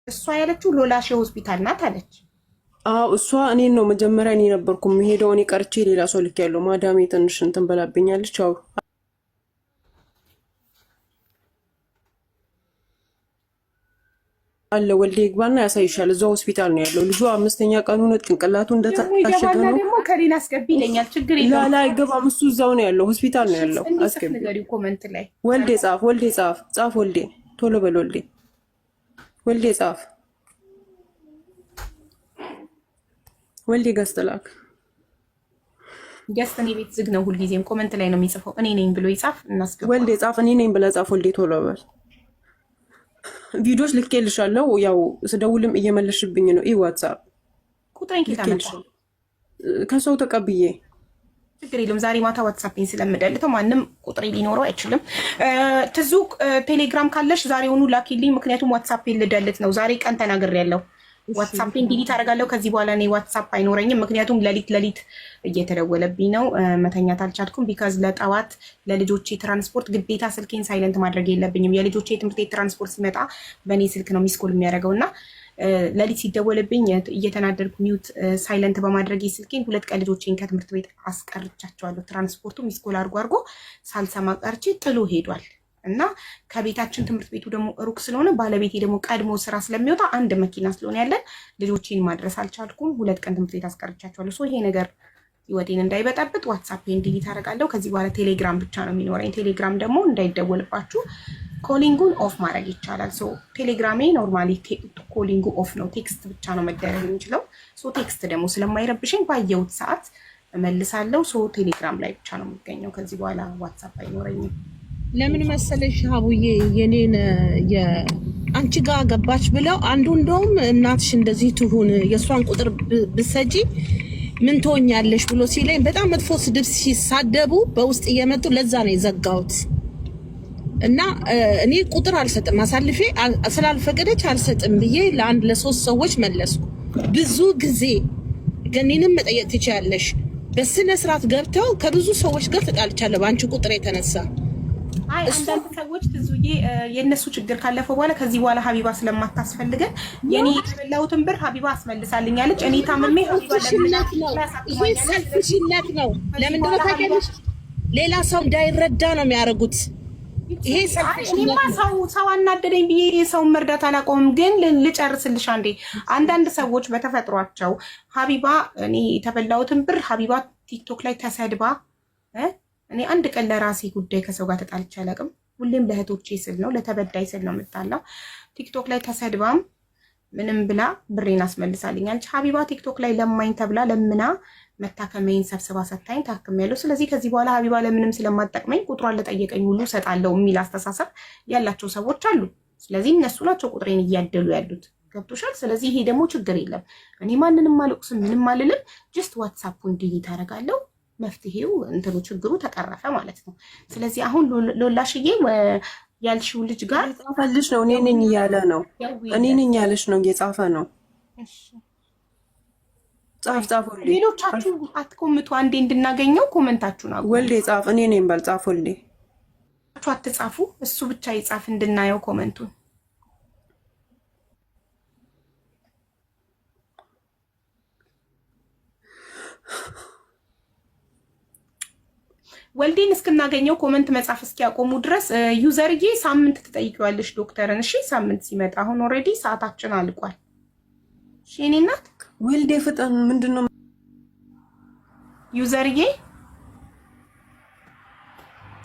እሷ ያለችው ሎላሽ ሆስፒታል ናት አለች። እሷ እኔን ነው መጀመሪያ እኔ ነበርኩ የምሄደው። እኔ ቀርቼ ሌላ ሰው ልክ ያለው ማዳሜ ትንሽ እንትን በላብኛለች። አለ ወልዴ ይግባና ያሳይሻል። እዛው ሆስፒታል ነው ያለው ልጁ። 5ኛ ቀኑ ነው። ጭንቅላቱ እንደታሸገ ነው። ደግሞ ከሌላ አስገቢ ይለኛል። ችግር የለም ላላ አይገባም። እሱ እዛው ነው ያለው ሆስፒታል ነው ያለው። አስገቢ ነገሪው ኮሜንት ላይ ወልዴ ጻፍ፣ ወልዴ ጻፍ፣ ወልዴ ቶሎ በል ወልዴ፣ ወልዴ ጻፍ፣ ወልዴ ገዝተላክ ገዝተን የቤት ዝግ ነው። ሁልጊዜም ኮሜንት ላይ ነው የሚጽፈው። እኔ ነኝ ብሎ ይጻፍ። እናስገባ። ወልዴ ጻፍ፣ እኔ ነኝ ብለህ ጻፍ። ወልዴ ቶሎ በል። ቪዲዮስ ልኬልሻለሁ። ያው ስደውልም እየመለሽብኝ ነው። ዋትስአፕ ቁጥሬን ኪታመጣ ከሰው ተቀብዬ ችግር የለም። ዛሬ ማታ ዋትስአፕን ስለምደልተው ማንም ቁጥሬ ሊኖረው አይችልም። ትዙ ቴሌግራም ካለሽ ዛሬውኑ ላኪልኝ። ምክንያቱም ዋትስአፕን ልደልት ነው። ዛሬ ቀን ተናግሬያለሁ። ዋትስአፕን ዲሊት አደርጋለሁ ከዚህ በኋላ እኔ ዋትስአፕ አይኖረኝም። ምክንያቱም ለሊት እየተደወለብኝ ነው። መተኛት አልቻልኩም። ቢካዝ ለጠዋት ለልጆቼ ትራንስፖርት ግዴታ ስልኬን ሳይለንት ማድረግ የለብኝም። የልጆቼ ትምህርት ቤት ትራንስፖርት ሲመጣ በእኔ ስልክ ነው ሚስኮል የሚያደርገው እና ለሊት ሲደወልብኝ እየተናደድኩ ሚውት ሳይለንት በማድረግ ስልኬን 2 ቀን ልጆቼን ከትምህርት ቤት አስቀርቻቸዋለሁ። ትራንስፖርቱ ሚስኮል አድርጎ ሳልሰማ ቀርቼ ጥሎ ሄዷል። እና ከቤታችን ትምህርት ቤቱ ደግሞ ሩቅ ስለሆነ ባለቤቴ ደግሞ ቀድሞ ስራ ስለሚወጣ አንድ መኪና ስለሆነ ያለን ልጆቼን ማድረስ አልቻልኩም። 2 ቀን ትምህርት ቤት አስቀርቻቸዋለሁ። ሶ ይሄ ነገር ህይወቴን እንዳይበጣብጥ ዋትስአፕን ዲሊት አደርጋለሁ። ከዚህ በኋላ ቴሌግራም ብቻ ነው የሚኖረኝ። ቴሌግራም ደግሞ እንዳይደወልባችሁ ኮሊንጉን ኦፍ ማድረግ ይቻላል። ሶ ቴሌግራሜ ኖርማሊ ኮሊንጉ ኦፍ ነው። ቴክስት ብቻ ነው መደረግ የሚችለው። ሶ ቴክስት ደግሞ ስለማይረብሽኝ ባየሁት ሰዓት እመልሳለሁ። ሶ ቴሌግራም ላይ ብቻ ነው የሚገኘው። ከዚህ በኋላ ዋትስአፕ አይኖረኝም። ለምን መሰለሽ ሀቡዬ የኔን አንቺ ጋር ገባች ብለው አንዱ እንደውም እናትሽ እንደዚህ ትሁን የእሷን ቁጥር ብሰጂ ምን ትሆኛለሽ ብሎ ሲለኝ በጣም መጥፎ ስድብ ሲሳደቡ በውስጥ እየመጡ ለዛ ነው የዘጋሁት። እና እኔ ቁጥር አልሰጥም አሳልፌ ስላልፈቀደች አልሰጥም ብዬ ለ3 ሰዎች መለስኩ። ብዙ ጊዜ ገኒንም መጠየቅ ትችያለሽ። በስነ ስርዓት ገብተው ከብዙ ሰዎች ጋር ተጣልቻለሁ በአንቺ ቁጥር የተነሳ። አንዳንድ ሰዎች ትዙዬ የእነሱ ችግር ካለፈ በኋላ ከዚህ በኋላ ሀቢባ ስለማታስፈልገን የኔ የተበላሁትን ብር ሀቢባ አስመልሳልኛለች። እኔ ታምሜ ሰልፍሽነት ነው። ለምንድን ነው ታውቂያለሽ? ሌላ ሰው እንዳይረዳ ነው የሚያደርጉት። ይሄ ሰልፍሽነት ነው። ሰው አናደደኝ ብዬ ሰውን መርዳት አላቆምም። ግን ልጨርስልሽ አንዴ። አንዳንድ ሰዎች በተፈጥሯቸው ሀቢባ እኔ የተበላሁትን ብር ሀቢባ ቲክቶክ ላይ ተሰድባ እኔ አንድ ቀን ለራሴ ጉዳይ ከሰው ጋር ተጣልቼ አላውቅም። ሁሌም ለእህቶቼ ስል ነው ለተበዳይ ስል ነው የምጣላው። ቲክቶክ ላይ ተሰድባም ምንም ብላ ብሬን አስመልሳልኛለች። ሀቢባ ቲክቶክ ላይ ለማኝ ተብላ ለምና መታከመኝን ሰብስባ ሰታኝ ታክሜያለሁ። ስለዚህ ከዚህ በኋላ ሀቢባ ለምንም ስለማጠቅመኝ ቁጥሯን ለጠየቀኝ ሁሉ ሰጣለሁ የሚል አስተሳሰብ ያላቸው ሰዎች አሉ። ስለዚህ እነሱ ናቸው ቁጥሬን እያደሉ ያሉት። ገብቶሻል? ስለዚህ ይሄ ደግሞ ችግር የለም። እኔ ማንንም አልወቅስም፣ ምንም አልልም። ጀስት ዋትስአፑን ዲሊት አደርጋለሁ። መፍትሄው እንትኑ ችግሩ ተቀረፈ ማለት ነው። ስለዚህ አሁን ሎላሽዬ ያልሽው ልጅ ጋር ጻፈልሽ ነው። እኔ ነኝ እያለ ነው። እኔ ነኝ ያለሽ ነው። እየጻፈ ነው። ጻፍ ወልዴ። ሌሎቻችሁ አትኮምቱ። አንዴ እንድናገኘው ኮመንታችሁን አጉ። ወልዴ ጻፍ። እኔ ነኝ በል ጻፍ ወልዴ። አትጻፉ። እሱ ብቻ ይጻፍ እንድናየው ኮመንቱን። ወልዴን እስክናገኘው ኮመንት መጻፍ እስኪያቆሙ ድረስ ዩዘርዬ ሳምንት ትጠይቂዋለሽ ዶክተርን። እሺ ሳምንት ሲመጣ አሁን ኦልሬዲ ሰዓታችን አልቋል። እሺ እኔ እናት ወልዴ ፍጠን። ምንድነው ዩዘርዬ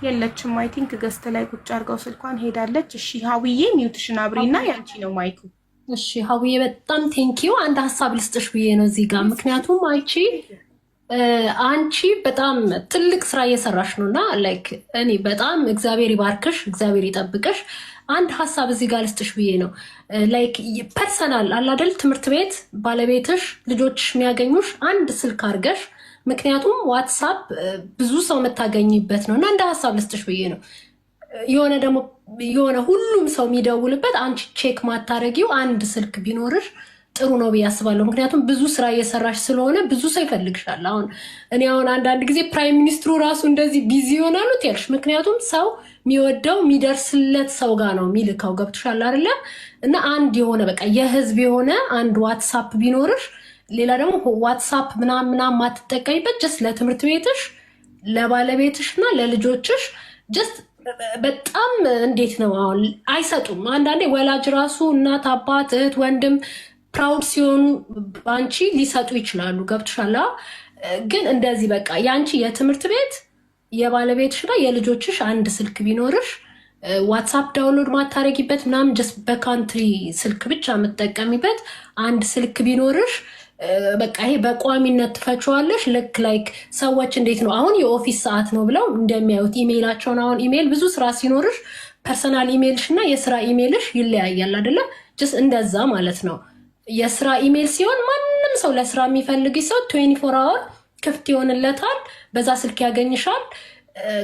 የለችም። አይ ቲንክ ገስት ላይ ቁጭ አድርገው ስልኳን ሄዳለች። እሺ ሀዊዬ ሚውትሽን አብሪና ያንቺ ነው ማይኩ። እሺ ሀዊዬ በጣም ቴንኪዩ። አንድ ሀሳብ ልስጥሽ ብዬ ነው እዚህ ጋር። ምክንያቱም አንቺ በጣም ትልቅ ስራ እየሰራሽ ነው እና ላይክ እኔ በጣም እግዚአብሔር ይባርክሽ፣ እግዚአብሔር ይጠብቅሽ። አንድ ሀሳብ እዚህ ጋር ልስጥሽ ብዬ ነው። ላይክ ፐርሰናል አላደል ትምህርት ቤት ባለቤትሽ ልጆችሽ የሚያገኙሽ አንድ ስልክ አድርገሽ፣ ምክንያቱም ዋትሳፕ ብዙ ሰው የምታገኝበት ነው እና እንደ ሀሳብ ልስጥሽ ብዬ ነው። የሆነ ሁሉም ሰው የሚደውልበት አንቺ ቼክ ማታረጊው አንድ ስልክ ቢኖርሽ ጥሩ ነው ብዬ አስባለሁ። ምክንያቱም ብዙ ስራ እየሰራሽ ስለሆነ ብዙ ሰው ይፈልግሻል። አሁን አንዳንድ ጊዜ ፕራይም ሚኒስትሩ ራሱ እንደዚህ ቢዚ ይሆናሉ ትያለሽ። ምክንያቱም ሰው የሚወደው የሚደርስለት ሰው ጋር ነው የሚልከው። ገብቶሻል አይደለ? እና አንድ የሆነ በቃ የህዝብ የሆነ አንድ ዋትሳፕ ቢኖርሽ፣ ሌላ ደግሞ ዋትሳፕ ምናምን ማትጠቀሚበት ጀስት ለትምህርት ቤትሽ፣ ለባለቤትሽ እና ለልጆችሽ ጀስት በጣም እንዴት ነው አሁን አይሰጡም። አንዳንዴ ወላጅ ራሱ እናት፣ አባት፣ እህት፣ ወንድም ፕራውድ ሲሆኑ በአንቺ ሊሰጡ ይችላሉ። ገብቶሻል? ግን እንደዚህ በቃ የአንቺ የትምህርት ቤት የባለቤትሽና የልጆችሽ አንድ ስልክ ቢኖርሽ ዋትሳፕ ዳውንሎድ ማታረጊበት ምናምን ጀስት በካንትሪ ስልክ ብቻ የምትጠቀሚበት አንድ ስልክ ቢኖርሽ በቃ ይሄ በቋሚነት ትፈችዋለሽ። ልክ ላይክ ሰዎች እንዴት ነው አሁን የኦፊስ ሰዓት ነው ብለው እንደሚያዩት ኢሜይላቸውን፣ አሁን ኢሜይል ብዙ ስራ ሲኖርሽ ፐርሰናል ኢሜይልሽ እና የስራ ኢሜይልሽ ይለያያል አይደለም? ጀስት እንደዛ ማለት ነው። የስራ ኢሜይል ሲሆን ማንም ሰው ለስራ የሚፈልግ ሰው 24 አወር ክፍት ይሆንለታል፣ በዛ ስልክ ያገኝሻል።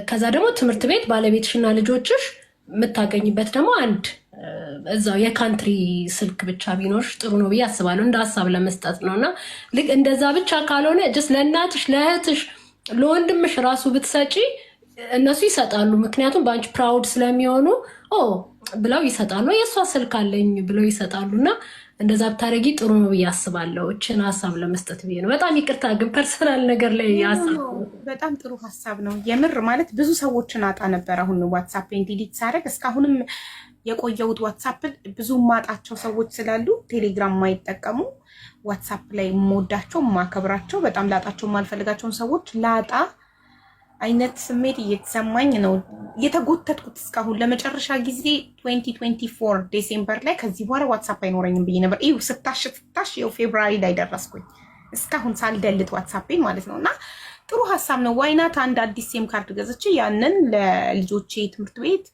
ከዛ ደግሞ ትምህርት ቤት ባለቤትሽና ልጆችሽ የምታገኝበት ደግሞ አንድ እዛው የካንትሪ ስልክ ብቻ ቢኖርሽ ጥሩ ነው ብዬ አስባለሁ። እንደ ሀሳብ ለመስጠት ነው። እና ልክ እንደዛ ብቻ ካልሆነ ጀስት ለእናትሽ፣ ለእህትሽ፣ ለወንድምሽ ራሱ ብትሰጪ እነሱ ይሰጣሉ። ምክንያቱም በአንቺ ፕራውድ ስለሚሆኑ ብለው ይሰጣሉ። የእሷ ስልክ አለኝ ብለው ይሰጣሉ። እና እንደዛ ብታደረጊ ጥሩ ነው ብዬ አስባለሁ። እችን ሀሳብ ለመስጠት ብዬ ነው። በጣም ይቅርታ ግን ፐርሰናል ነገር ላይ ሀሳብ በጣም ጥሩ ሀሳብ ነው የምር። ማለት ብዙ ሰዎችን አጣ ነበር። አሁን ዋትሳፕ ዲሊት ሳደርግ እስካሁንም የቆየሁት ዋትሳፕ ብዙ ማጣቸው ሰዎች ስላሉ ቴሌግራም ማይጠቀሙ ዋትሳፕ ላይ የምወዳቸው የማከብራቸው በጣም ላጣቸው የማልፈልጋቸውን ሰዎች ላጣ አይነት ስሜት እየተሰማኝ ነው የተጎተትኩት እስካሁን። ለመጨረሻ ጊዜ 2024 ዲሴምበር ላይ ከዚህ በኋላ ዋትሳፕ አይኖረኝም ብዬ ነበር። ይኸው ስታሽ ይኸው ፌብራሪ ላይ ደረስኩኝ እስካሁን ሳልደልት ዋትሳፕን ማለት ነው። እና ጥሩ ሀሳብ ነው። ዋይናት አንድ አዲስ ሲም ካርድ ገዝቼ ያንን ለልጆቼ ትምህርት ቤት፣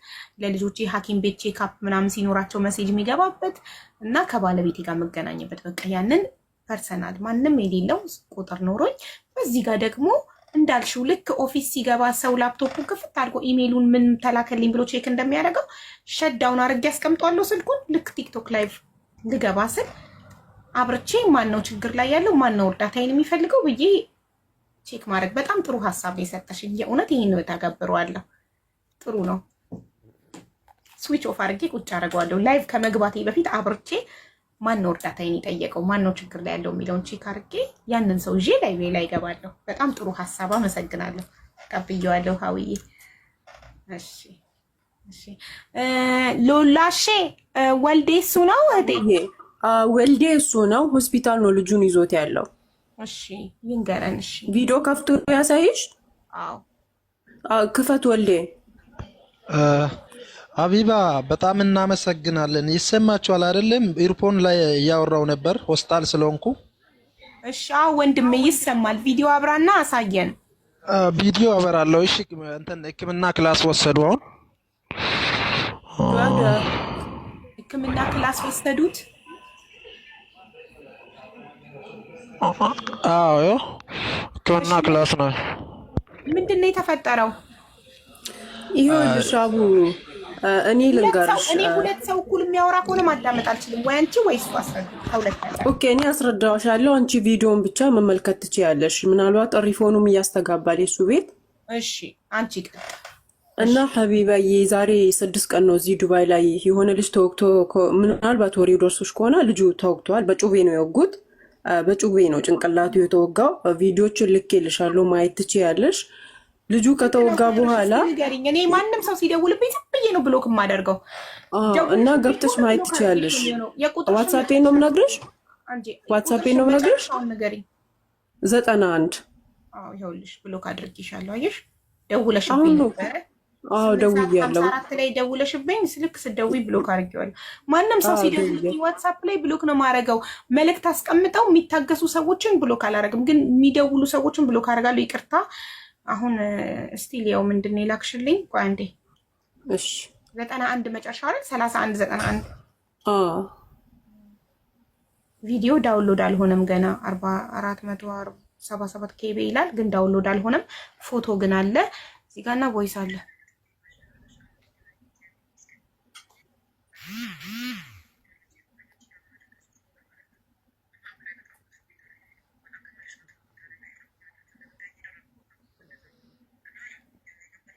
ለልጆቼ ሐኪም ቤት ቼክአፕ ምናምን ሲኖራቸው መሴጅ የሚገባበት እና ከባለቤቴ ጋር መገናኘበት በቃ ያንን ፐርሰናል ማንም የሌለው ቁጥር ኖሮኝ በዚህ ጋር ደግሞ እንዳልሽው ልክ ኦፊስ ሲገባ ሰው ላፕቶፑን ክፍት አድርጎ ኢሜይሉን ምን ተላከልኝ ብሎ ቼክ እንደሚያደርገው ሸዳውን አድርጌ ያስቀምጧለሁ ስልኩን። ልክ ቲክቶክ ላይቭ ልገባ ስል አብርቼ ማን ነው ችግር ላይ ያለው ማን ነው እርዳታዬን የሚፈልገው ብዬ ቼክ ማድረግ በጣም ጥሩ ሀሳብ የሰጠሽኝ። የእውነት ይሄን ተገብረዋለሁ። ጥሩ ነው። ስዊች ኦፍ አድርጌ ቁጭ አደርገዋለሁ። ላይቭ ከመግባቴ በፊት አብርቼ ማን ነው እርዳታዬን የጠየቀው ማን ነው ችግር ላይ ያለው የሚለውን ቼክ አድርጌ ያንን ሰው ይዤ ላይ ገባለሁ። በጣም ጥሩ ሀሳብ አመሰግናለሁ። ተቀብዬዋለሁ ሀውዬ። እሺ ሎላሼ ወልዴ እሱ ነው እህቴ? ወልዴ እሱ ነው። ሆስፒታል ነው ልጁን ይዞት ያለው። እሺ ይንገረን። እሺ ቪዲዮ ከፍቶ ያሳይሽ? አዎ ክፈት ወልዴ። አቢባ በጣም እናመሰግናለን። ይሰማችኋል አይደለም? ኢርፖን ላይ እያወራው ነበር ሆስፒታል ስለሆንኩ። እሺ ወንድሜ ይሰማል። ቪዲዮ አብራና አሳየን። ቪዲዮ አበራለሁ። እሺ እንትን ሕክምና ክላስ ወሰዱ። አሁን ሕክምና ክላስ ወሰዱት? አዎ ሕክምና ክላስ ነው። ምንድን ነው የተፈጠረው? ይኸውልሽ አቡ እኔ ልንገርሽ። እኔ ሁለት ሰው እኩል የሚያወራ ከሆነ ማዳመጥ አልችልም። ወይ አንቺ ወይ እሱ አስረዱ። ኦኬ እኔ አስረዳሻለሁ። አንቺ ቪዲዮን ብቻ መመልከት ትችያለሽ። ምናልባት ሪፎኑም እያስተጋባል የሱ ቤት። እሺ አንቺ እና ሀቢባዬ ዛሬ 6 ቀን ነው እዚህ ዱባይ ላይ የሆነ ልጅ ተወግቶ፣ ምናልባት ወሬ ደርሶሽ ከሆነ ልጁ ተወግቷል። በጩቤ ነው የወጉት። በጩቤ ነው ጭንቅላቱ የተወጋው። ቪዲዮችን ልኬልሻለሁ ማየት ትችያለሽ። ልጁ ከተወጋ በኋላ እኔ ማንም ሰው ሲደውልብኝ ዝም ብዬ ነው ብሎክ የማደርገው። እና ገብተሽ ማየት ትችያለሽ። ዋትሳፔን ነው የምነግርሽ። ዋትሳፔን ነው የምነግርሽ። 91 ይኸውልሽ ብሎክ አድርጌሻለሁ። አየሽ ደውለሽብኝ ነበር። ደውያለሁ። 4 ላይ ደውለሽብኝ ስልክ ስደውይ ብሎክ አድርጌዋለሁ። ማንም ሰው ሲደውልብኝ ዋትሳፕ ላይ ብሎክ ነው የማደርገው። መልእክት አስቀምጠው የሚታገሱ ሰዎችን ብሎክ አላደርግም፣ ግን የሚደውሉ ሰዎችን ብሎክ አደርጋለሁ። ይቅርታ አሁን ስቲል ያው ምንድን ነው የላክሽልኝ? ቆይ አንዴ። እሺ 91 መጨረሻ አይደል? 3191 ቪዲዮ ዳውንሎድ አልሆነም ገና 477 ኬቢ ይላል፣ ግን ዳውንሎድ አልሆነም። ፎቶ ግን አለ እዚህ ጋርና ቮይስ አለ።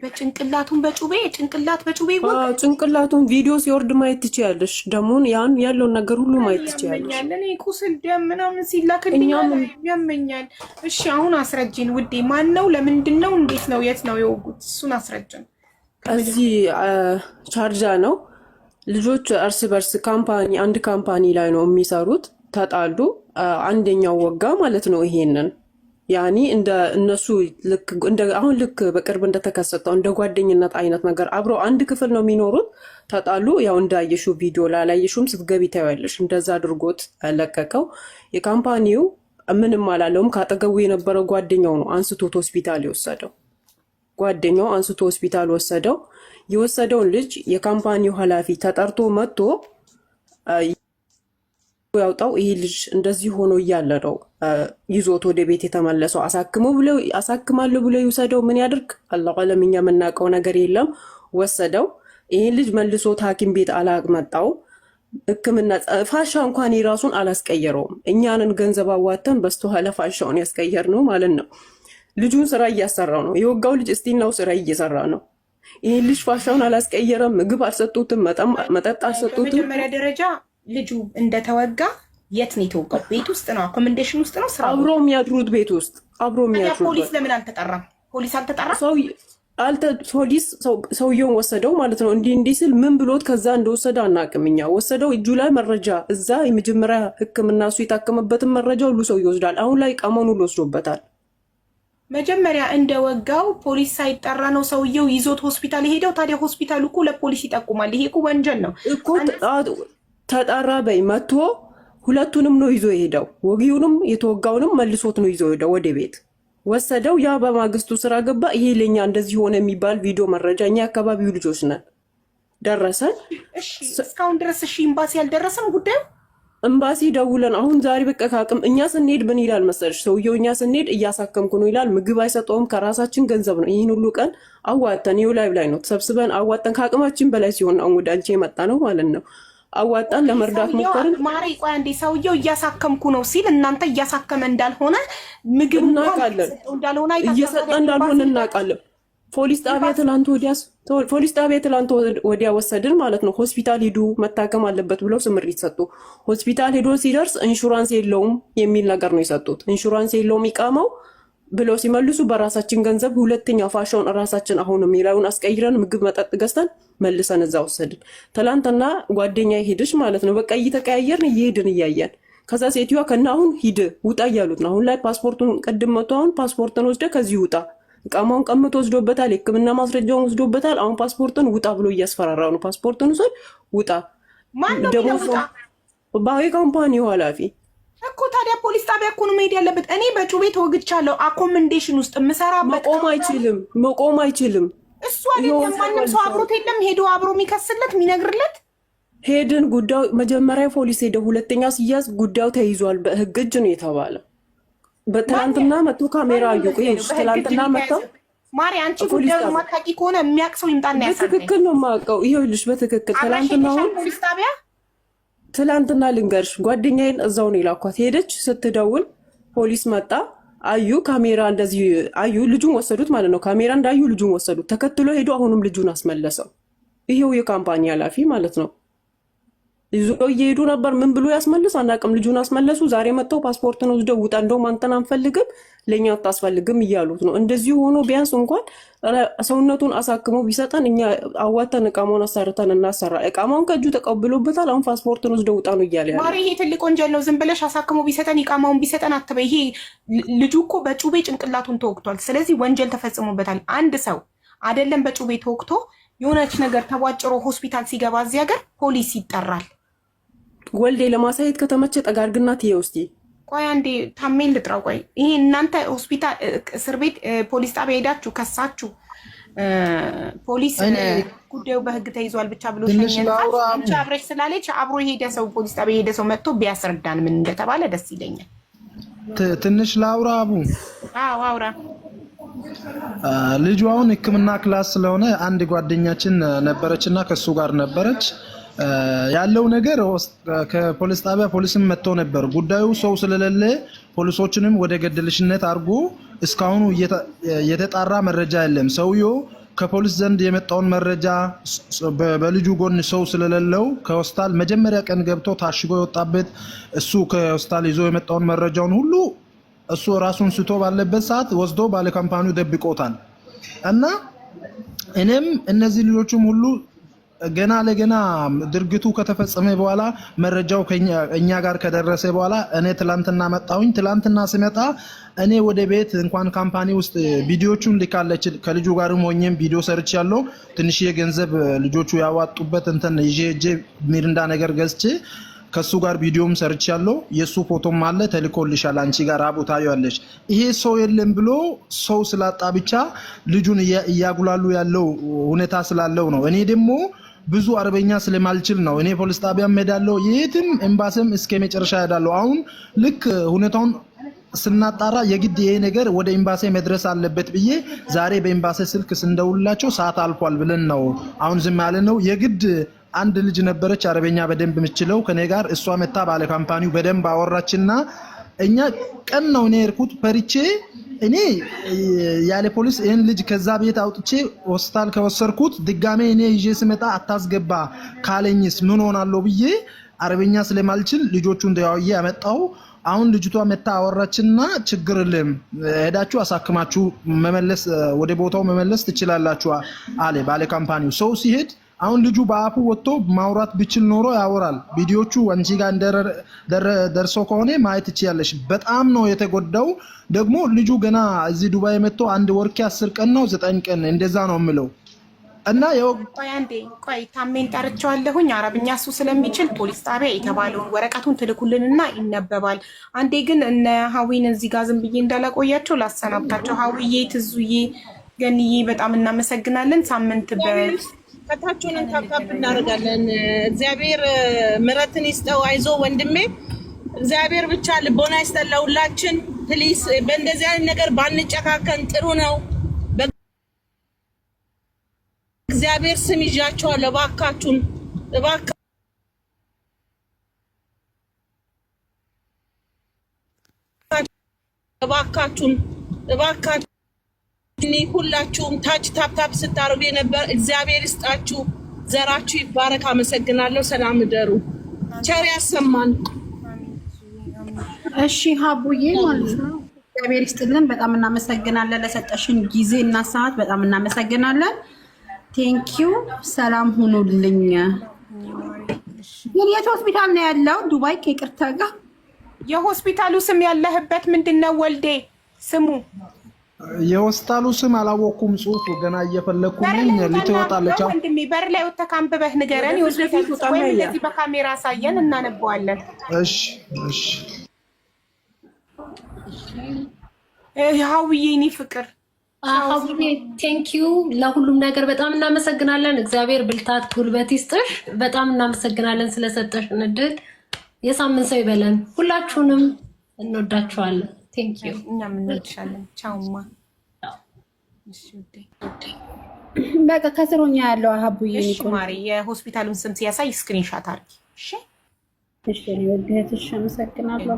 በጭንቅላቱን በጩቤ ወጋ። ጭንቅላቱን ቪዲዮ ሲወርድ ማየት ትችያለሽ። ደሙን ያን ያለውን ነገር ሁሉ ማየት ትችያለሽ። እኔ ቁስል ደም ምናምን ሲላክልኝ ያመኛል። እሺ አሁን አስረጅን ውዴ። ማን ነው? ለምንድን ነው? እንዴት ነው? የት ነው የወጉት? እሱን አስረጅን። እዚህ ቻርጃ ነው። ልጆች እርስ በርስ አንድ ካምፓኒ ላይ ነው የሚሰሩት። ተጣሉ። አንደኛው ወጋ ማለት ነው። ይሄንን ያኒ እንደ እነሱ አሁን ልክ በቅርብ እንደተከሰተው እንደ ጓደኝነት አይነት ነገር አብረው አንድ ክፍል ነው የሚኖሩት። ተጣሉ። ያው እንዳየሹ ቪዲዮ ላላየሹም ስትገቢ ታያለሽ። እንደዛ አድርጎት ለቀቀው። የካምፓኒው ምንም አላለውም። ካጠገቡ የነበረው ጓደኛው ነው አንስቶት ሆስፒታል የወሰደው። ጓደኛው አንስቶ ሆስፒታል ወሰደው። የወሰደውን ልጅ የካምፓኒው ኃላፊ ተጠርቶ መጥቶ ያውጣው። ይሄ ልጅ እንደዚህ ሆኖ እያለ ነው ይዞት ወደ ቤት የተመለሰው። አሳክማለሁ ብሎ ይውሰደው። ምን ያድርግ አላህ አለም። እኛ የምናውቀው ነገር የለም። ወሰደው። ይሄን ልጅ መልሶት ሐኪም ቤት አላመጣው። ሕክምና ፋሻ እንኳን የራሱን አላስቀየረውም። እኛንን ገንዘብ አዋተን በስተኋላ ፋሻውን ያስቀየር ነው ማለት ነው። ልጁን ስራ እያሰራው ነው። የወጋው ልጅ እስቲናው ስራ እየሰራ ነው። ይሄን ልጅ ፋሻውን አላስቀየረም። ምግብ አልሰጡትም፣ መጠጥ አልሰጡትም። በመጀመሪያ ደረጃ ልጁ እንደተወጋ የት ነው የተወጋው? ቤት ውስጥ ነው? አኮመንዴሽን ውስጥ ነው? ስራ አብሮ የሚያድሩት ቤት ውስጥ አብሮ የሚያድሩት። ፖሊስ ለምን አልተጠራም? ፖሊስ አልተጠራም? ፖሊስ ሰውየውን ወሰደው ማለት ነው። እንዲህ ስል ምን ብሎት ከዛ እንደወሰደ አናውቅም። እኛ ወሰደው። እጁ ላይ መረጃ እዛ የመጀመሪያ ሕክምና እሱ የታከመበትን መረጃ ሁሉ ሰው ይወስዳል። አሁን ላይ ቀመኑ ሁሉ ወስዶበታል። መጀመሪያ እንደወጋው ፖሊስ ሳይጠራ ነው ሰውየው ይዞት ሆስፒታል የሄደው። ታዲያ ሆስፒታሉ እኮ ለፖሊስ ይጠቁማል። ይሄ እኮ ወንጀል ነው እኮ። ተጣራ በይ መጥቶ ሁለቱንም ነው ይዞ የሄደው። ወጊውንም የተወጋውንም መልሶት ነው ይዞ ሄደው ወደ ቤት ወሰደው። ያ በማግስቱ ስራ ገባ። ይሄ ለኛ እንደዚህ ሆነ የሚባል ቪዲዮ መረጃ እኛ አካባቢው ልጆች ነን ደረሰን። እስካሁን ድረስ እሺ፣ ኤምባሲ ያልደረሰም ጉዳዩ። ኤምባሲ ደውለን አሁን ዛሬ በቃ ካቅም እኛ ስንሄድ ምን ይላል መሰለሽ ሰውየው፣ እኛ ስንሄድ እያሳከምኩ ነው ይላል። ምግብ አይሰጠውም። ከራሳችን ገንዘብ ነው ይህን ሁሉ ቀን አዋጠን፣ ይኸው ላይ ነው ተሰብስበን አዋጠን። ከአቅማችን በላይ ሲሆን አሁን ወደ አንቺ የመጣ ነው ማለት ነው። አዋጣን ለመርዳት ሞከርን። ማሪ ቆይ አንዴ፣ ሰውየው እያሳከምኩ ነው ሲል እናንተ እያሳከመ እንዳልሆነ ምግብ እናውቃለን፣ እየሰጠ እንዳልሆነ እናውቃለን። ፖሊስ ጣቢያ ትላንት ወዲያ ወሰድን ማለት ነው። ሆስፒታል ሂዱ መታከም አለበት ብለው ስምሪት ሰጡ። ሆስፒታል ሄዶ ሲደርስ ኢንሹራንስ የለውም የሚል ነገር ነው የሰጡት። ኢንሹራንስ የለውም ይቃመው ብለው ሲመልሱ በራሳችን ገንዘብ ሁለተኛ ፋሻውን ራሳችን አሁን የሚለውን አስቀይረን ምግብ መጠጥ ገዝተን መልሰን እዛ ወሰድን። ትላንትና ጓደኛ ሄድሽ ማለት ነው። በቃ እየተቀያየርን እየሄድን እያየን ከዛ ሴትዮዋ ከና አሁን ሂድ ውጣ እያሉት ነው። አሁን ላይ ፓስፖርቱን ቅድም መቶ አሁን ፓስፖርትን ወስደ ከዚህ ውጣ፣ እቃማውን ቀምቶ ወስዶበታል፣ የሕክምና ማስረጃውን ወስዶበታል። አሁን ፓስፖርትን ውጣ ብሎ እያስፈራራው ነው። ፓስፖርትን ውሰድ ውጣ። ደግሞ ባይ ካምፓኒው ኃላፊ እኮ ታዲያ ፖሊስ ጣቢያ እኮ ነው መሄድ ያለበት። እኔ በጩቤ ተወግቻለሁ። አኮመንዴሽን ውስጥ የምሰራበት መቆም አይችልም። እሱ አይደለም ማንም ሰው አብሮት የለም ሄዶ አብሮ የሚከስለት የሚነግርለት። ሄድን ጉዳዩ መጀመሪያ ፖሊስ ሄደ። ሁለተኛ ሲያዝ ጉዳዩ ተይዟል በህግ እጅ ነው የተባለ። በትላንትና መጥቶ ካሜራ አዩ። ትላንትና መጥተው ማሪ አንቺ ጉዳዩ ማታቂ ከሆነ የሚያውቅ ሰው ይምጣና ያሳየኝ። በትክክል ነው የማውቀው። ይኸውልሽ በትክክል ትላንትና ልንገርሽ፣ ጓደኛዬን እዛው ነው የላኳት። ሄደች ስትደውል ፖሊስ መጣ። አዩ ካሜራ እንደዚህ አዩ። ልጁን ወሰዱት ማለት ነው። ካሜራ እንዳዩ ልጁን ወሰዱት። ተከትሎ ሄዶ አሁንም ልጁን አስመለሰው። ይሄው የካምፓኒ ኃላፊ ማለት ነው። ይዞ እየሄዱ ነበር። ምን ብሎ ያስመልስ አናውቅም። ልጁን አስመለሱ። ዛሬ መጥተው ፓስፖርትን ወስደው ውጣ፣ እንደውም አንተን አንፈልግም ለእኛ አታስፈልግም እያሉት ነው። እንደዚህ ሆኖ ቢያንስ እንኳን ሰውነቱን አሳክሞ ቢሰጠን እኛ አዋተን እቃማውን አሰርተን እናሰራ። እቃማውን ከእጁ ተቀብሎበታል። አሁን ፓስፖርትን ወስደው ውጣ ነው እያለ ያለ። ማሪ ይሄ ትልቅ ወንጀል ነው። ዝም ብለሽ አሳክሞ ቢሰጠን እቃማውን ቢሰጠን አትበይ። ይሄ ልጁ እኮ በጩቤ ጭንቅላቱን ተወግቷል። ስለዚህ ወንጀል ተፈጽሞበታል። አንድ ሰው አይደለም በጩቤ ተወግቶ የሆነች ነገር ተቧጭሮ ሆስፒታል ሲገባ እዚህ ሀገር ፖሊስ ይጠራል። ወልዴ ለማሳየት ከተመቸ ጠጋርግና ትዬ ውስጥ ቆይ አንዴ ታሜን ልጥራው። ቆይ ይሄ እናንተ ሆስፒታል እስር ቤት ፖሊስ ጣቢያ ሄዳችሁ ከሳችሁ ፖሊስ ጉዳዩ በህግ ተይዟል ብቻ ብሎ አንቺ አብረሽ ስላለች አብሮ የሄደ ሰው ፖሊስ ጣቢያ የሄደ ሰው መጥቶ ቢያስረዳን ምን እንደተባለ ደስ ይለኛል። ትንሽ ላውራ አቡ። አዎ አውራ። ልጁ አሁን ሕክምና ክላስ ስለሆነ አንድ ጓደኛችን ነበረችና ከሱ ጋር ነበረች። ያለው ነገር ከፖሊስ ጣቢያ ፖሊስም መጥቶ ነበር። ጉዳዩ ሰው ስለሌለ ፖሊሶችንም ወደ ገደልሽነት አድርጎ እስካሁኑ የተጣራ መረጃ የለም። ሰውየው ከፖሊስ ዘንድ የመጣውን መረጃ በልጁ ጎን ሰው ስለሌለው ከሆስፒታል መጀመሪያ ቀን ገብቶ ታሽጎ የወጣበት እሱ ከሆስፒታል ይዞ የመጣውን መረጃውን ሁሉ እሱ ራሱን ስቶ ባለበት ሰዓት ወስዶ ባለ ካምፓኒው ደብቆታል። እና እኔም እነዚህ ልጆችም ሁሉ ገና ለገና ድርጊቱ ከተፈጸመ በኋላ መረጃው እኛ ጋር ከደረሰ በኋላ እኔ ትላንትና መጣሁኝ። ትላንትና ስመጣ እኔ ወደ ቤት እንኳን ካምፓኒ ውስጥ ቪዲዮቹን ልካለች ከልጁ ጋርም ሆኜም ቪዲዮ ሰርቻለሁ። ትንሽ የገንዘብ ልጆቹ ያዋጡበት እንትን ይዤ ሚሪንዳ ነገር ገዝቼ ከሱ ጋር ቪዲዮም ሰርቻለሁ። የሱ ፎቶም አለ ተልኮልሻል፣ አንቺ ጋር አቦታዩአለሽ። ይሄ ሰው የለም ብሎ ሰው ስላጣ ብቻ ልጁን እያጉላሉ ያለው ሁኔታ ስላለው ነው። እኔ ደግሞ ብዙ አረበኛ ስለማልችል ነው። እኔ ፖሊስ ጣቢያ ሄዳለሁ፣ የትም ኤምባሲም እስከ መጨረሻ ሄዳለሁ። አሁን ልክ ሁኔታውን ስናጣራ የግድ ይሄ ነገር ወደ ኤምባሲ መድረስ አለበት ብዬ ዛሬ በኤምባሲ ስልክ ስንደውላቸው ሰዓት አልፏል ብለን ነው አሁን ዝም ያለ ነው። የግድ አንድ ልጅ ነበረች አረበኛ በደንብ የምትችለው ከኔ ጋር፣ እሷ መታ ባለ ካምፓኒው በደንብ አወራችና እኛ ቀን ነው እኔ እርኩት ፈርቼ እኔ ያለ ፖሊስ ይሄን ልጅ ከዛ ቤት አውጥቼ ሆስፒታል ከወሰርኩት ድጋሜ እኔ ይዤ ስመጣ አታስገባ ካለኝስ ምን ሆናለሁ ብዬ አረበኛ ስለማልችል ልጆቹን ደያውዬ አመጣው። አሁን ልጅቷ መታ አወራችና ችግር የለም ሄዳችሁ አሳክማችሁ መመለስ ወደ ቦታው መመለስ ትችላላችሁ አለ ባለ ካምፓኒው። ሰው ሲሄድ አሁን ልጁ በአፉ ወጥቶ ማውራት ቢችል ኖሮ ያወራል። ቪዲዮቹ አንቺ ጋር ደርሶ ከሆነ ማየት ትችያለሽ። በጣም ነው የተጎዳው። ደግሞ ልጁ ገና እዚህ ዱባይ መጥቶ አንድ ወር ከ10 ቀን ነው 9 ቀን እንደዛ ነው የምለው። እና ቆይ አንዴ ቆይ ታሜን ጠርቼዋለሁኝ አረብኛ እሱ ስለሚችል ፖሊስ ጣቢያ የተባለውን ወረቀቱን ትልኩልንና ይነበባል። አንዴ ግን እነ ሀዊን እዚህ ጋር ዝም ብዬ እንዳላቆያቸው ላሰናብታቸው። ሀዊዬ፣ ትዙዬ፣ ገንዬ በጣም እናመሰግናለን። ሳምንት ከታችሁንን ታብታብ እናደርጋለን። እግዚአብሔር ምሕረትን ይስጠው። አይዞ ወንድሜ፣ እግዚአብሔር ብቻ ልቦና ይስጠን ለሁላችን። ፕሊስ በእንደዚህ አይነት ነገር ባንጨካከን ጥሩ ነው። እግዚአብሔር ስም ይዣቸዋለሁ። እባካችሁን ሁላችሁም ታች ታፕታፕ ስታርጉ የነበር እግዚአብሔር ይስጣችሁ፣ ዘራችሁ ይባረክ። አመሰግናለሁ። ሰላም እደሩ። ቸር ያሰማን። እሺ ሀቡዬ ማለት ነው። እግዚአብሔር ይስጥልን። በጣም እናመሰግናለን ለሰጠሽን ጊዜ እና ሰዓት በጣም እናመሰግናለን። ቴንኪዩ። ሰላም ሁኑልኝ። ግን የት ሆስፒታል ነው ያለው? ዱባይ ከይቅርታ ጋር የሆስፒታሉ ስም ያለህበት ምንድነው? ወልዴ ስሙ የሆስፒታሉ ስም አላወኩም። ጽሁፍ ገና እየፈለኩ ነኝ። ልትወጣለች። ወንድሜ በር ላይ ወጥተህ ካንብበህ ንገረን። የሆስፒታሉ ስም ወይ እንደዚህ በካሜራ አሳየን እናነበዋለን። እሺ እሺ። ሀውዬ እኔ ፍቅር ሀቡዬ ቴንኪዩ ለሁሉም ነገር በጣም እናመሰግናለን። እግዚአብሔር ብልታት ጉልበት ይስጥሽ። በጣም እናመሰግናለን ስለሰጠሽን እድል። የሳምንት ሰው ይበለን። ሁላችሁንም እንወዳችኋለን። ቴንኪዩ። እኛም እንወድሻለን። ቻውማ። በቃ ከስሮኛ ያለው ሀቡዬ እሺ ማሪ፣ የሆስፒታሉን ስም ሲያሳይ ስክሪንሻት አድርጊ። እሺ እሺ። ወድህትሽ አመሰግናለሁ።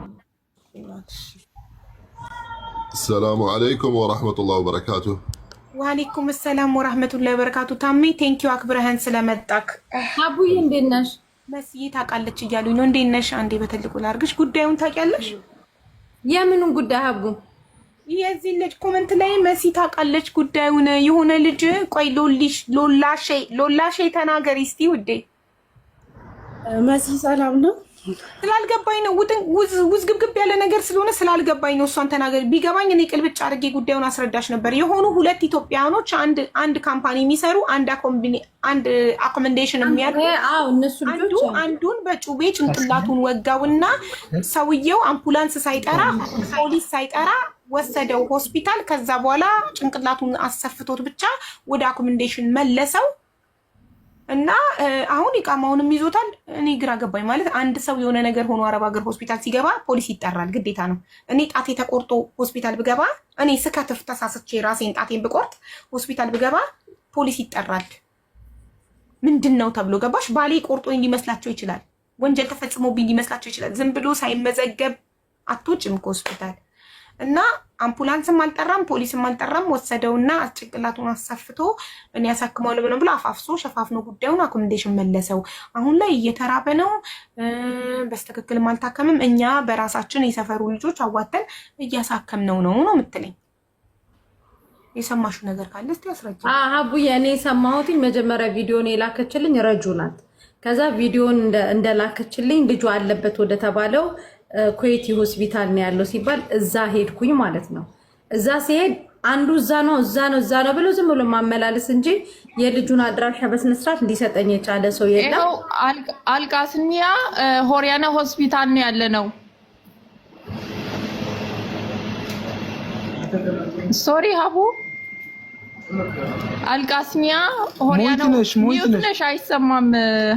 السلام عليكم ورحمة الله وبركاته. وعليكم السلام ورحمة الله وبركاته. تامي ቴንኪው አክብረህን ስለመጣክ። ሀቡዬ እንዴት ነሽ? መስዬ ታውቃለች እያሉኝ ነው። እንዴት ነሽ? አንዴ በትልቁ ላድርግሽ። ጉዳዩን ታውቂያለሽ? የምኑን ጉዳይ ሀቡ? የዚህ ልጅ ኮመንት ላይ መሲ ታውቃለች ጉዳዩን። የሆነ ልጅ ቆይ ሎላሼ ተናገሪ እስቲ ውዴ። መሲ ሰላም ነው? ስላልገባኝ ነው። ውዝግብግብ ያለ ነገር ስለሆነ ስላልገባኝ ነው። እሷን ተናገሪ። ቢገባኝ እኔ ቅልብጭ አድርጌ ጉዳዩን አስረዳሽ ነበር። የሆኑ ሁለት ኢትዮጵያኖች አንድ ካምፓኒ የሚሰሩ አንድ አኮመንዴሽን የሚያደርጉ አንዱን በጩቤ ጭንቅላቱን ወጋውና ሰውየው አምቡላንስ ሳይጠራ ፖሊስ ሳይጠራ ወሰደው ሆስፒታል። ከዛ በኋላ ጭንቅላቱን አሰፍቶት ብቻ ወደ አኮመንዴሽን መለሰው እና አሁን ይቃማውንም ይዞታል። እኔ ግራ ገባኝ። ማለት አንድ ሰው የሆነ ነገር ሆኖ አረብ ሀገር ሆስፒታል ሲገባ ፖሊስ ይጠራል፣ ግዴታ ነው። እኔ ጣቴ ተቆርጦ ሆስፒታል ብገባ፣ እኔ ስከትፍ ተሳስቼ ራሴን ጣቴን ብቆርጥ ሆስፒታል ብገባ ፖሊስ ይጠራል። ምንድን ነው ተብሎ ገባሽ? ባሌ ቆርጦኝ ሊመስላቸው ይችላል፣ ወንጀል ተፈጽሞብኝ ሊመስላቸው ይችላል። ዝም ብሎ ሳይመዘገብ አትወጭም ከሆስፒታል። እና አምቡላንስም አልጠራም ፖሊስም አልጠራም። ወሰደውና ጭንቅላቱን አሳፍቶ እኔ ያሳክመዋለሁ ብሎ አፋፍሶ ሸፋፍኖ ጉዳዩን አኮሞዴሽን መለሰው። አሁን ላይ እየተራበ ነው፣ በስተክክልም አልታከምም። እኛ በራሳችን የሰፈሩ ልጆች አዋተን እያሳከምነው ነው የምትለኝ። የሰማሽው ነገር ካለ እስቲ አስረጅ። አቡዬ እኔ የሰማሁት መጀመሪያ ቪዲዮን የላከችልኝ ረጁ ናት። ከዛ ቪዲዮን እንደላከችልኝ ልጁ አለበት ወደ ተባለው ኩዌቲ ሆስፒታል ነው ያለው ሲባል እዛ ሄድኩኝ ማለት ነው። እዛ ሲሄድ አንዱ እዛ ነው ብሎ ዝም ብሎ ማመላለስ እንጂ የልጁን አድራሻ በስነ ስርዓት እንዲሰጠኝ የቻለ ሰው የለም። ይሄው አልቃስሚያ ሆሪያና ሆስፒታል ነው ያለ ነው። ሶሪ ሀቡ አልቃስሚያ ሆሪያና ሞይትነሽ አይሰማም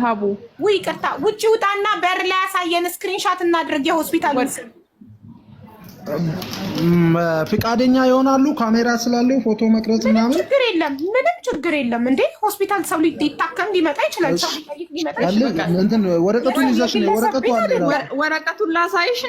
ሀቡ ውይ ይቅርታ ውጪ ውጣና በር ላይ ያሳየን ስክሪንሻት እናድርግ የሆስፒታል ፍቃደኛ ይሆናሉ ካሜራ ስላለው ፎቶ መቅረጽ ምናምን ምንም ችግር የለም እንዴ ሆስፒታል ሰው ሊታከም ሊመጣ ይችላል ሰው ሊመጣ ይችላል እንትን ወረቀቱን ይዘሽ ነው ወረቀቱን ላሳይሽ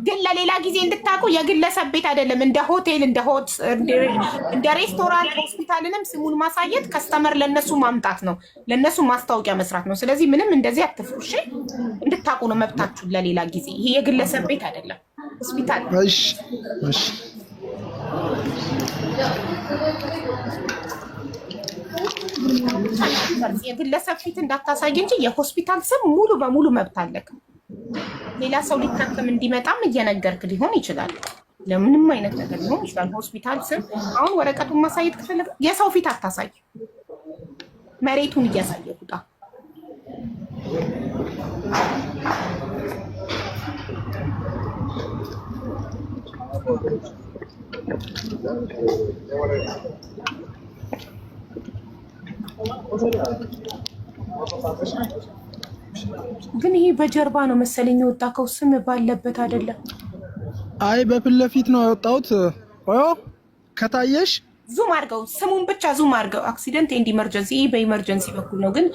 ግን ለሌላ ጊዜ እንድታቁ የግለሰብ ቤት አይደለም እንደ ሆቴል እንደ ሬስቶራንት ሆስፒታልንም ስሙን ማሳየት ከስተመር ለነሱ ማምጣት ነው ለነሱ ማስታወቂያ መስራት ነው ስለዚህ ምንም እንደዚህ አትፍሩ እሺ እንድታቁ ነው መብታችሁ ለሌላ ጊዜ ይሄ የግለሰብ ቤት አይደለም ሆስፒታል እሺ የግለሰብ ፊት እንዳታሳይ እንጂ የሆስፒታል ስም ሙሉ በሙሉ መብት አለክ ሌላ ሰው ሊታከም እንዲመጣም እየነገርክ ሊሆን ይችላል ለምንም አይነት ነገር ሊሆን ይችላል ሆስፒታል ስም አሁን ወረቀቱን ማሳየት ከፈለገ የሰው ፊት አታሳይ መሬቱን እያሳየህ ውጣ ግን ይሄ በጀርባ ነው መሰለኝ የወጣከው ስም ባለበት አይደለም አይ በፊት ለፊት ነው ያወጣሁት ከታየሽ ዙም አድርገው ስሙን ብቻ ዙም አድርገው አክሲደንት ኤንድ ኢመርጀንሲ በኢመርጀንሲ በኩል ነው ግን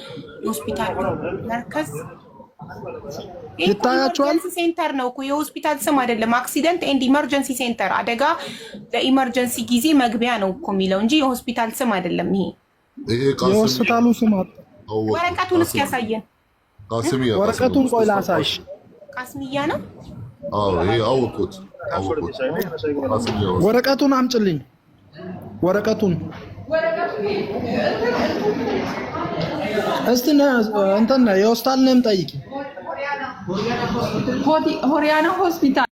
ሆስፒታል መርከዝ ይታያችኋል ሴንተር ነው እኮ የሆስፒታል ስም አይደለም አክሲደንት ኤንድ ኢመርጀንሲ ሴንተር አደጋ ለኢመርጀንሲ ጊዜ መግቢያ ነው እኮ የሚለው እንጂ የሆስፒታል ስም አይደለም ይሄ የሆስፒታሉ ስም ወረቀቱን እስኪ ያሳየን ወረቀቱን ቆይ ላሳይሽ ቃስሚያ ነው ይሄ አውቁት ወረቀቱን አምጭልኝ ወረቀቱን እስቲ እንትን የሆስፒታል ነም ጠይቂ ሆሪያና ሆስፒታል